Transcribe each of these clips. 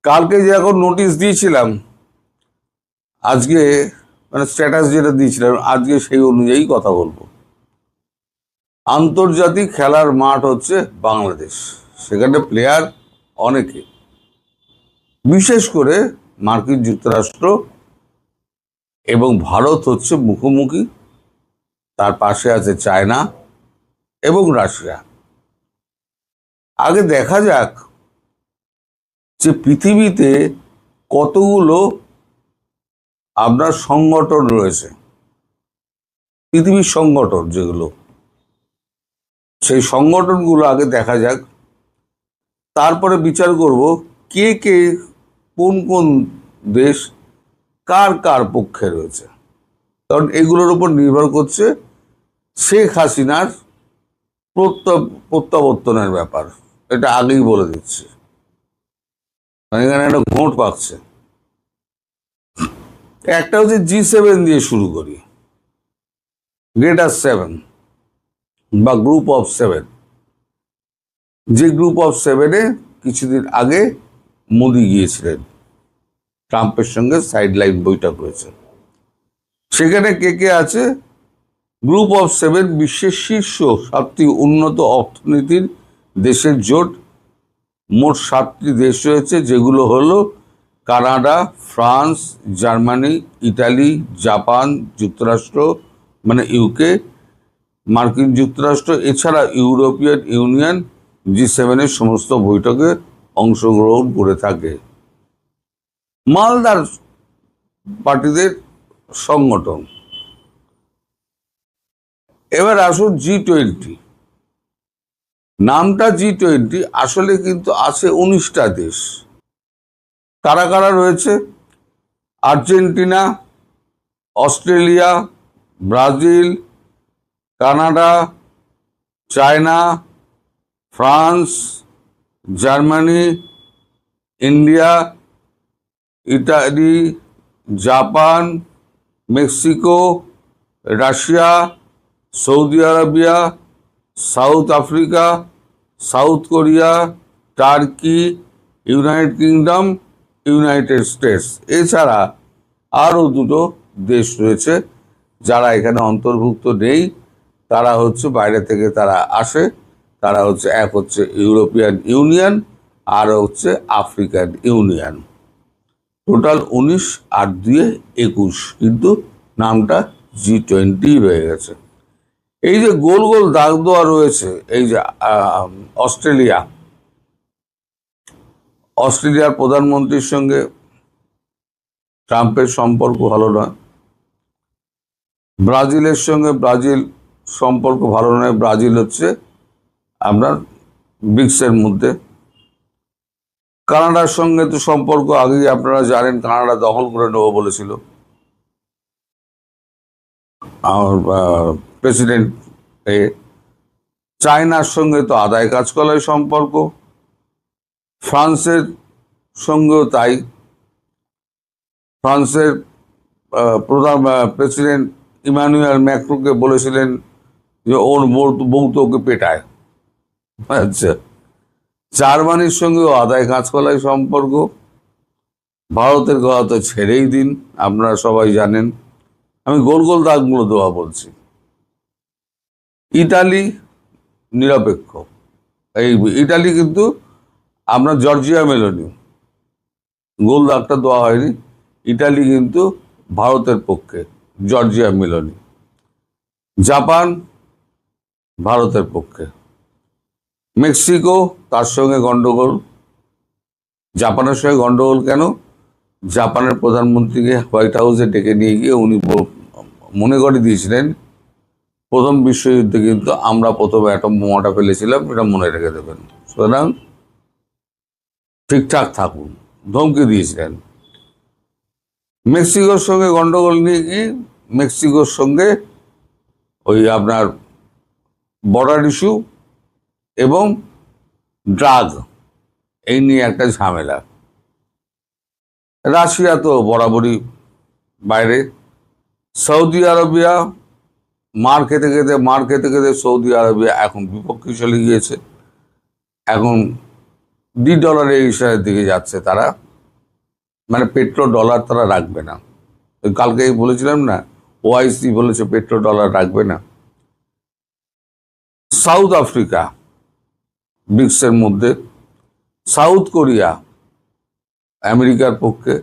কালকে যে এখন নোটিশ দিয়েছিলাম, আজকে মানে স্ট্যাটাস যেটা দিয়েছিলাম, আজকে সেই অনুযায়ী কথা বলবো। আন্তর্জাতিক খেলার মাঠ হচ্ছে বাংলাদেশ, সেখানে প্লেয়ার অনেকে, বিশেষ করে মার্কিন যুক্তরাষ্ট্র এবং ভারত হচ্ছে মুখোমুখি, তার পাশে আছে চায়না এবং রাশিয়া। আগে দেখা যাক যে পৃথিবীতে কতগুলো আপনার সংগঠন রয়েছে, পৃথিবীর সংগঠন যেগুলো, সেই সংগঠনগুলো আগে দেখা যাক, তারপরে বিচার করব কে কে কোন কোন দেশ কার কার পক্ষে রয়েছে। কারণ এগুলোর উপর নির্ভর করছে শেখ হাসিনার প্রত্যাবর্তনের ব্যাপার। এটা আগেই বলে দিচ্ছি, এখানে একটা ঘোট পাকছে। একটা হচ্ছে G7 দিয়ে শুরু করি, গ্রেটার 7 বা গ্রুপ অফ 7। যে গ্রুপ অফ 7-এ কিছুদিন আগে মোদি গিয়েছিলেন, ট্রাম্পের সঙ্গে সাইডলাইন বৈঠক হয়েছে। সেখানে কে কে আছে? গ্রুপ অফ 7 বিশ্বের শীর্ষ 7টি উন্নত অর্থনীতির দেশের জোট। মোট 7টি দেশ রয়েছে, যেগুলো হলো Canada, France, Germany, Italy, Japan, যুক্তরাষ্ট্র মানে ইউকে, মার্কিন যুক্তরাষ্ট্র, এছাড়া ইউরোপিয়ান ইউনিয়ন G7-এর সমস্ত বৈঠকে অংশগ্রহণ করে থাকে। মালদার পার্টিদের সংগঠন। এবার আসুন G20। নামটা G20, আসলে কিন্তু আছে 19টা দেশ। কারা কারা রয়েছে? Argentina, Australia, Brazil, Canada, China, France, Germany, India, Italy, Japan, Mexico, Russia, Saudi Arabia, south Africa, south Korea, turkey, United kingdom, United states. এছাড়া আরও দুটো দেশ রয়েছে যারা এখানে অন্তর্ভুক্ত নেই, তারা হচ্ছে বাইরে থেকে তারা আসে। তারা হচ্ছে, এক হচ্ছে ইউরোপিয়ান ইউনিয়ন, আর হচ্ছে আফ্রিকান ইউনিয়ন। টোটাল 19 আর 2 21, কিন্তু নামটা G20 রয়ে গেছে। এই যে গোল গোল দাগ দেওয়া রয়েছে, এই যে অস্ট্রেলিয়ার প্রধানমন্ত্রীর সঙ্গে ট্রাম্পের সম্পর্ক ভালো নয়। ব্রাজিলের সঙ্গে সম্পর্ক ভালো নয়। ব্রাজিল হচ্ছে আপনার ব্রিক্সের মধ্যে। কানাডার সঙ্গে তো সম্পর্ক আগেই আপনারা জানেন, কানাডা দখল করে নেবো বলেছিল আমার প্রেসিডেন্ট। চায়নার সঙ্গে তো আদায় কাজ করার সম্পর্ক, ফ্রান্সের সঙ্গেও তাই। ফ্রান্সের প্রধান প্রেসিডেন্ট ইমানুয়েল ম্যাক্রোকে বলেছিলেন যে ওর বউ তো ওকে পেটায়। আচ্ছা, জার্মানির সঙ্গেও আদায় কাজ করার সম্পর্ক। ভারতের কথা তো ছেড়েই দিন, আপনারা সবাই জানেন। আমি গোল গোল দাগগুলো দেওয়া বলছি। ইটালি নিরপেক্ষ। এই ইটালি কিন্তু আপনার জর্জিয়া মেলোনি, গোল দাগটা দেওয়া হয়নি। ইটালি কিন্তু ভারতের পক্ষে, জর্জিয়া মেলোনি। জাপান ভারতের পক্ষে। মেক্সিকো, তার সঙ্গে গন্ডগোল। জাপানের সঙ্গে গন্ডগোল কেন? জাপানের প্রধানমন্ত্রীকে হোয়াইট হাউসে ডেকে নিয়ে গিয়ে উনি মনে করে দিয়েছিলেন প্রথম বিশ্বযুদ্ধে কিন্তু আমরা প্রথমে অ্যাটম বোমাটা ফেলেছিলাম, এটা মনে রেখে দেবেন, সুতরাং ঠিকঠাক থাকুন, ধমকি দিয়েছিলেন। মেক্সিকোর সঙ্গে গন্ডগোল নিয়ে কি, মেক্সিকোর সঙ্গে ওই আপনার বর্ডার ইস্যু এবং ড্রাগ, এই নিয়ে একটা ঝামেলা। রাশিয়া তো বরাবরই বাইরে। সৌদি আরবিয়া মার খেতে খেতে সৌদি আরবিয়া এখন বিপক্ষে চলে গিয়েছে। এখন $2 ইশারের দিকে যাচ্ছে তারা। মানে পেট্রো ডলার তারা রাখবে না। কালকেই বলেছিলাম না, ওআইসি বলেছে পেট্রো ডলার রাখবে না। সাউথ আফ্রিকা ব্রিক্সের মধ্যে, সাউথ কোরিয়া আমেরিকার পক্ষে।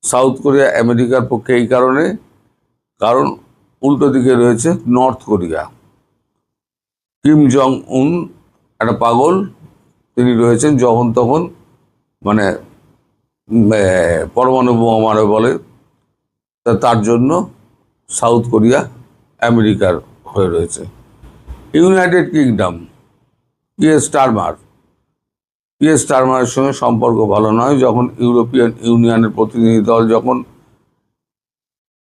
সাউথ কোরিয়া আমেরিকার পক্ষে এই কারণে, কারণ উল্টো দিকে রয়েছে নর্থ কোরিয়া। কিম জং উন একটা পাগল, তিনি রয়েছেন যখন তখন মানে পরমাণু বোমা মারে বলে, তার জন্য সাউথ কোরিয়া আমেরিকার হয়ে রয়েছে। ইউনাইটেড কিংডম, পিএস স্টারমারের সঙ্গে সম্পর্ক ভালো নয়। যখন ইউরোপিয়ান ইউনিয়নের প্রতিনিধি দল যখন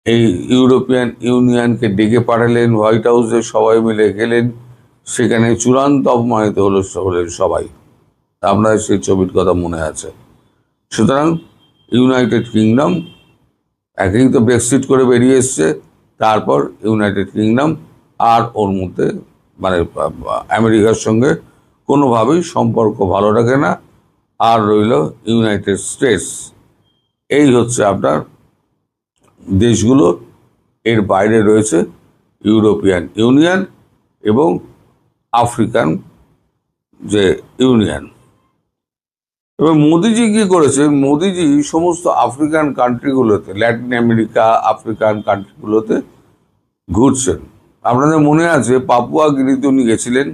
এই ইউরোপিয়ান ইউনিয়নকে ডেকে পাঠালেন, হোয়াইট হাউসে সবাই মিলে গেলেন, সেখানে চূড়ান্ত অপমানিত হলেন সবাই। আপনাদের সেই ছবির কথা মনে আছে। সুতরাং ইউনাইটেড কিংডম একেই তো ব্রেক্সিট করে বেরিয়ে এসছে, তারপর ইউনাইটেড কিংডম আর ওর মধ্যে মানে আমেরিকার সঙ্গে কোনোভাবেই সম্পর্ক ভালো রাখে না। আর রইল ইউনাইটেড স্টেটস। এই হচ্ছে আপনার দেশগুলো। এর বাইরে রয়েছে ইউরোপিয়ান ইউনিয়ন এবং আফ্রিকান যে ইউনিয়ন। এবার মোদিজি কি করেছেন, মোদিজি সমস্ত আফ্রিকান কান্ট্রিগুলোতে, ল্যাটিন আমেরিকা আফ্রিকান কান্ট্রিগুলোতে ঘুরছেন। আপনাদের মনে আছে পাপুয়া গিনিতে উনি গেছিলেন,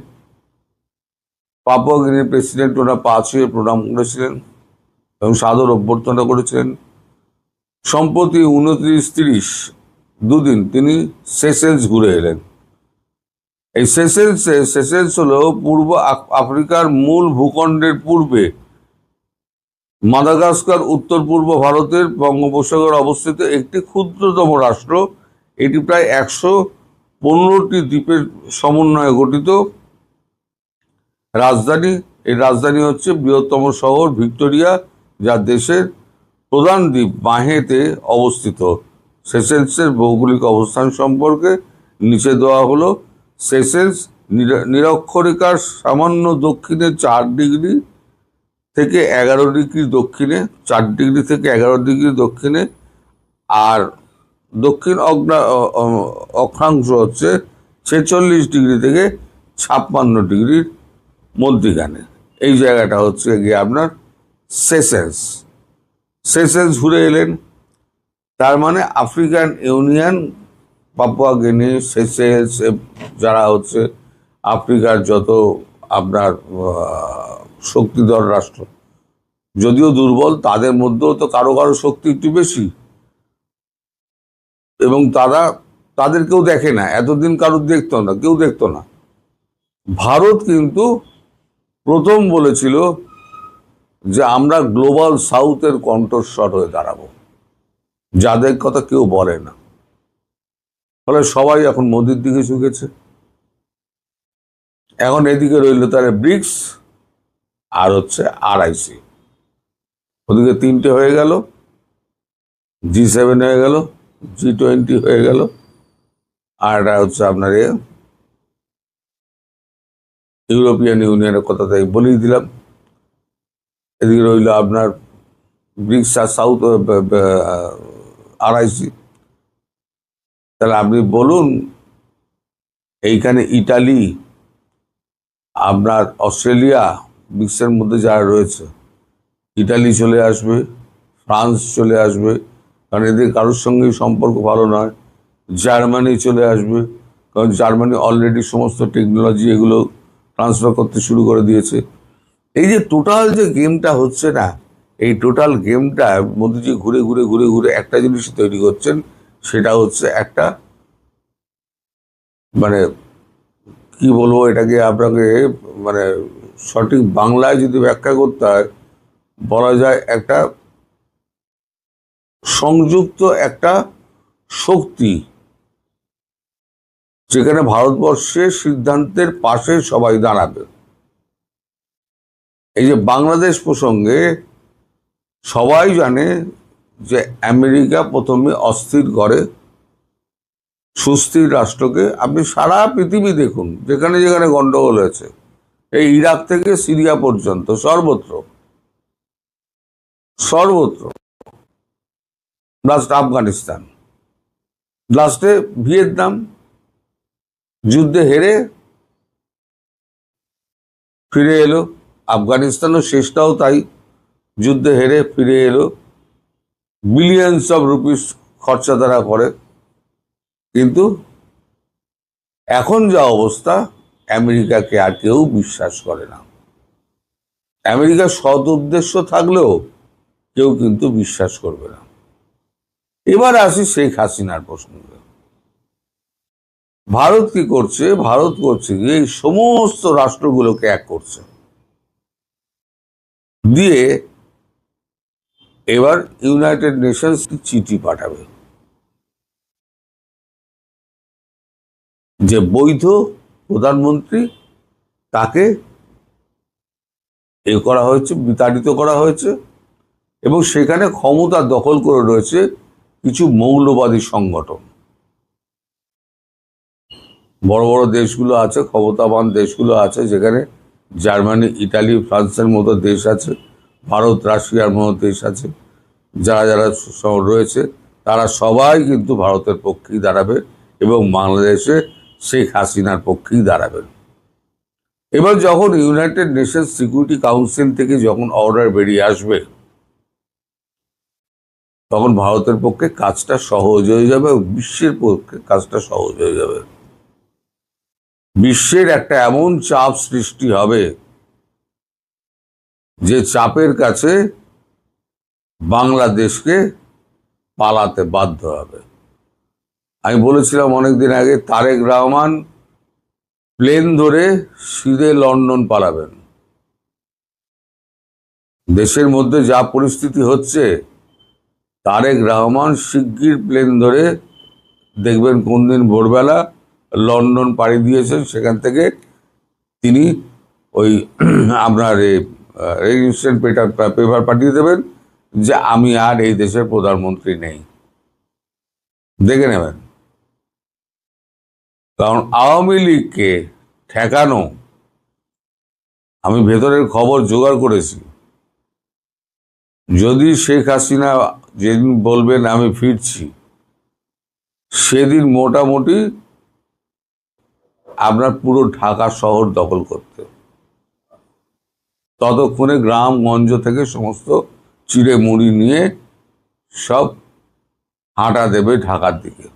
পাপুয়া গিনির প্রেসিডেন্ট ওরা পা ছুঁয়ে প্রণাম করেছিলেন এবং সাদর অভ্যর্থনা করেছিলেন। সম্প্রতি 29-30 দুদিন তিনি সেশেলস ঘুরে এলেন। এই সেশেলস হলো পূর্ব আফ্রিকার মূল ভূখণ্ডের পূর্বে মাদাগাস্কার উত্তর পূর্ব ভারতের বঙ্গোপসাগরে অবস্থিত একটি ক্ষুদ্রতম রাষ্ট্র। এটি প্রায় 115টি দ্বীপের সমন্বয়ে গঠিত। এই রাজধানী হচ্ছে বৃহত্তম শহর ভিক্টোরিয়া, যা দেশের প্রধান দ্বীপ মাহেতে অবস্থিত। সেশেলসের ভৌগোলিক অবস্থান সম্পর্কে নিচে দেওয়া হলো। সেশেলস নিরক্ষরেখার সামান্য দক্ষিণে 4 ডিগ্রি থেকে 11 ডিগ্রি দক্ষিণে, 4 ডিগ্রি থেকে 11 ডিগ্রি দক্ষিণে, আর দক্ষিণ অক্ষাংশ হচ্ছে 46 ডিগ্রি থেকে 56 ডিগ্রির মধ্যিখানে। এই জায়গাটা হচ্ছে গিয়ে আপনার সেশেলস ঘুরে এলেন। তার মানে আফ্রিকান ইউনিয়ন, পাপুয়া গিনি, সেশেলস, যারা হচ্ছে আফ্রিকার যত আপনার শক্তিধর রাষ্ট্র, যদিও দুর্বল, তাদের মধ্যেও তো কারো কারো শক্তি একটু বেশি, এবং তাদের কেউ দেখে না। এতদিন কারোর দেখতো না, কেউ দেখতো না। ভারত কিন্তু প্রথম বলেছিল যে আমরা গ্লোবাল সাউথের কণ্ঠস্বর হয়ে দাঁড়াবো, যাদের কথা কেউ বলে না। ফলে সবাই এখন মোদির দিকে ঝুঁকেছে। এখন এদিকে রইল তার ব্রিক্স আর হচ্ছে আরআইসি। ওদিকে 3টে হয়ে গেল, G7 হয়ে গেল, G20 হয়ে গেল, আর এটা হচ্ছে আপনার ইউরোপিয়ান ইউনিয়নের কথা তাই বলেই দিলাম। এদিকে রইল আপনার ব্রিক্স আর সাউথ আরআইসি। তাহলে আপনি বলুন, এইখানে ইটালি, আপনার অস্ট্রেলিয়া ব্রিক্সের মধ্যে যারা রয়েছে, ইটালি চলে আসবে, ফ্রান্স চলে আসবে, কারণ এদের কারোর সঙ্গেই সম্পর্ক ভালো নয়। জার্মানি চলে আসবে, কারণ জার্মানি অলরেডি সমস্ত টেকনোলজি এগুলো ট্রান্সফার করতে শুরু করে দিয়েছে। এই যে টোটাল যে গেমটা হচ্ছে না, এই টোটাল গেমটা মোদিজি ঘুরে ঘুরে ঘুরে ঘুরে একটা জিনিস তৈরি করছেন, সেটা হচ্ছে একটা মানে কি বলবো এটাকে আপনাকে, মানে সঠিক বাংলায় যদি ব্যাখ্যা করতে হয়, বলা যায় একটা সংযুক্ত একটা শক্তি, যেখানে ভারতবর্ষের সিদ্ধান্তের পাশে সবাই দাঁড়াবে। এই যে বাংলাদেশ প্রসঙ্গে সবাই জানে যে আমেরিকা প্রথমে অস্থির করে সুস্থির রাষ্ট্রকে। আপনি সারা পৃথিবী দেখুন, যেখানে যেখানে গন্ডগোল হয়েছে, এই ইরাক থেকে সিরিয়া পর্যন্ত সর্বত্র লাস্ট আফগানিস্তান, লাস্টে ভিয়েতনাম যুদ্ধে হেরে ফিরে এলো। আফগানিস্তানও শেষটাও তাই, যুদ্ধে হেরে ফিরে এলো, বিলিয়নস অফ রুপিস খরচা তারা করে। কিন্তু এখন যা অবস্থা, আমেরিকাকে আর কেউ বিশ্বাস করে না। আমেরিকার সৎ উদ্দেশ্য থাকলেও কেউ কিন্তু বিশ্বাস করবে না। এবার আসি শেখ হাসিনার প্রসঙ্গে। ভারত কি করছে? ভারত করছে কি এই সমস্ত রাষ্ট্রগুলোকে এক করছে, দিয়ে এবার ইউনাইটেড নেশনস চিঠি পাঠাবে যে বৈধ প্রধানমন্ত্রী তাকে করা হয়েছে, বিতাড়িত করা হয়েছে, এবং সেখানে ক্ষমতা দখল করে রয়েছে কিছু মৌলবাদী সংগঠন। বড় বড় দেশগুলো আছে, ক্ষমতাবান দেশগুলো আছে, যেখানে জার্মানি, ইটালি, ফ্রান্সের মতো দেশ আছে, ভারত, রাশিয়ার মতো দেশ আছে। যারা যারা রয়েছে তারা সবাই কিন্তু ভারতের পক্ষেই দাঁড়াবে এবং বাংলাদেশে শেখ হাসিনার পক্ষেই দাঁড়াবেন। এবার যখন ইউনাইটেড নেশনস সিকিউরিটি কাউন্সিল থেকে যখন অর্ডার বেরিয়ে আসবে, তখন ভারতের পক্ষে কাজটা সহজ হয়ে যাবে, বিশ্বের পক্ষে কাজটা সহজ হয়ে যাবে। বিশ্বের একটা এমন চাপ সৃষ্টি হবে যে চাপের কাছে বাংলাদেশকে পালাতে বাধ্য হবে। আমি বলেছিলাম অনেকদিন আগে, তারেক রহমান প্লেন ধরে সিধে লন্ডন পালাবেন। দেশের মধ্যে যা পরিস্থিতি হচ্ছে, তারেক রহমান শিগগির প্লেন ধরে দেখবেন কোন দিন ভোরবেলা লন্ডন পাড়ি দিয়েছেন, সেখান থেকে তিনি ওই আপনার রেজিস্ট্রেশন পেপার পাঠিয়ে দেবেন যে আমি আর এই দেশের প্রধানমন্ত্রী নেই, দেখে নেবেন। কারণ আওয়ামী লীগকে ঠেকানো, আমি ভেতরের খবর জোগাড় করেছি, যদি শেখ হাসিনা যেদিন বলবেন আমি ফিরছি, সেদিন মোটামুটি আপনার পুরো ঢাকা শহর দখল করতে, ততক্ষণে গ্রামগঞ্জ থেকে সমস্ত চিড়ে মুড়ি নিয়ে সব হাঁটা দেবে ঢাকার দিকে।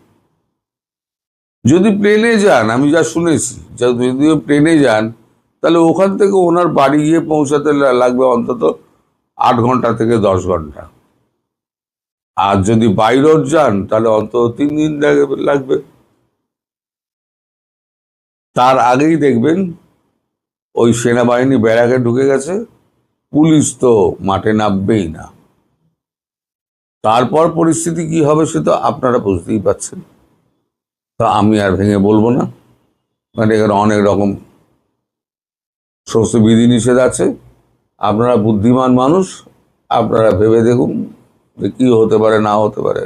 যদি প্লেনে যান, আমি যা শুনেছি, যদিও প্লেনে যান, তাহলে ওখান থেকে ওনার বাড়ি গিয়ে পৌঁছাতে লাগবে অন্তত 8 ঘন্টা থেকে 10 ঘন্টা। আর যদি বাই রোড যান তাহলে অন্তত 3 দিন লাগবে। তার আগেই দেখবেন ওই সেনাবাহিনী ব্যারাকে ঢুকে গেছে, পুলিশ তো মাঠে নামবেই না। তারপর পরিস্থিতি কি হবে সে তো আপনারা বুঝতেই পারছেন, তা আমি আর ভেঙে বলবো না, মানে এখানে অনেক রকম সমস্ত বিধিনিষেধ আছে। আপনারা বুদ্ধিমান মানুষ, আপনারা ভেবে দেখুন যে কী হতে পারে না হতে পারে।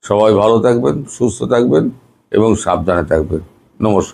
সবাই ভালো থাকবেন, সুস্থ থাকবেন এবং সাবধানে থাকবেন। নমস্কার।